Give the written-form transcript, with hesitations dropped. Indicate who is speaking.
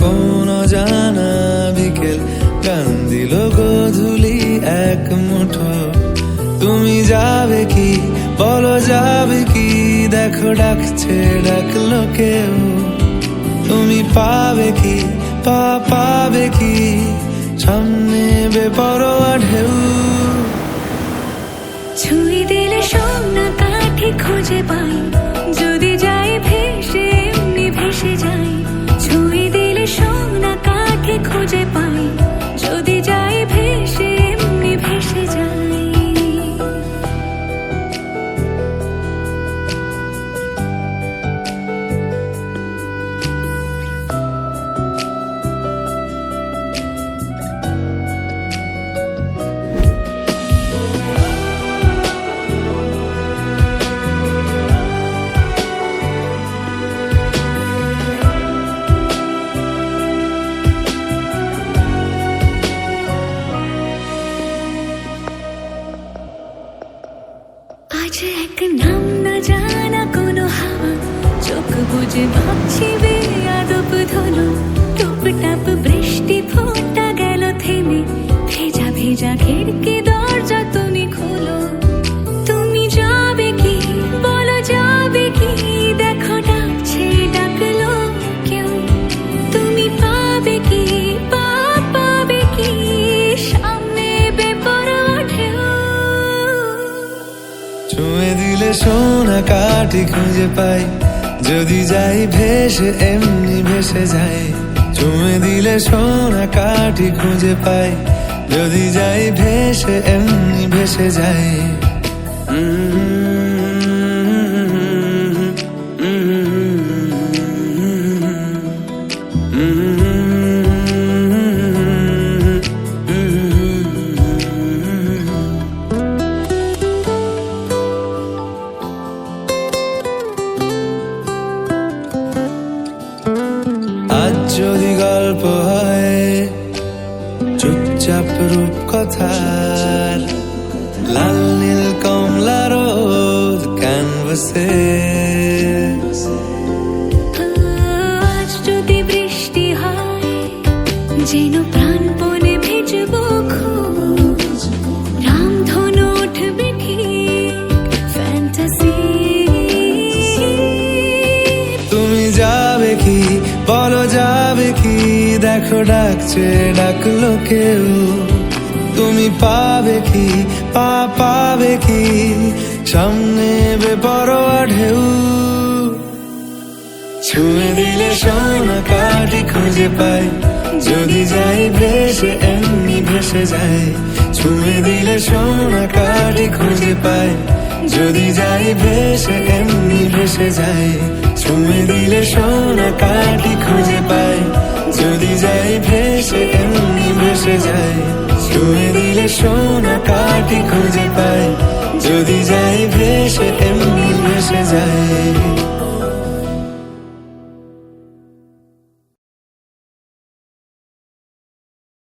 Speaker 1: কোন জানা বিকেল, গান দিল গোধূলি এক মুঠো। তুমি যাবে কি বলো, যাবে কি? দেখো ডাকছে, ডাকলো কেউ। তুমি পাবে কি পাবে কি? সামনে বেপরোয়া ঢেউ।
Speaker 2: ছুঁয়ে দিলে সোনা কাঠি খুঁজে পাই, যদি যাই ভেসে এমনি ভেসে যাই। ছুঁয়ে দিলে সোনা কাঠি খুঁজে পাই, যদি যাই ভেসে এমনি ভেসে যাই। আজ এক নাম না জানা কোনো হাওয়া, চোখ বুঝে ভাবছি বেয়াদব ধলো। টুপটাপ বৃষ্টি ফোঁটা গেল থেমে, ভেজা ভেজা খিড়কি দরজা তুমি খোলো। তুমি যাবে কি বলো, যাবে কি? দেখো ডাকছে, ডাকলো কেউ। তুমি পাবে কি পাবে কি? সামনে বেপরোয়া ঢেউ।
Speaker 1: ছুঁয়ে দিলে সোনা কাঠি খুঁজে পাই, যদি যাই ভেসে এমনি ভেসে যাই। ছুঁয়ে দিলে সোনা কাঠি খুঁজে পাই, যদি যাই ভেসে এমনি ভেসে যাই। আজ যদি গল্প হয় চুপচাপ রূপকথার, লাল নীল কমলা রোদ ক্যানভাসে।
Speaker 2: আজ যদি বৃষ্টি হয়, যেন প্রাণপণে ভেজবো খোঁজ। রামধনু উঠবে ঠিক ফ্যান্টাসি।
Speaker 1: তুমি যাবে কি বলো, যাবে কি? দেখো ডাকছে, ডাকলো কেউ। তুমি পাবে কি পাবে কি? সামনে বেপরোয়া ঢেউ। ছুঁয়ে দিলে সোনা কাঠি খুঁজে পাই, যদি যাই ভেসে এমনি ভেসে যাই। ছুঁয়ে দিলে সোনা কাঠি খুঁজে পাই, যদি যাই ভেসে এমনি ভেসে যাই। ছুঁয়ে দিলে সোনা কাঠি খুঁজে পাই, যদি যাই ভেসে এমনি ভেসে যাই। ছুঁয়ে দিলে সোনা কাঠি খুঁজে পাই, যদি যাই ভেসে এমনি ভেসে যাই।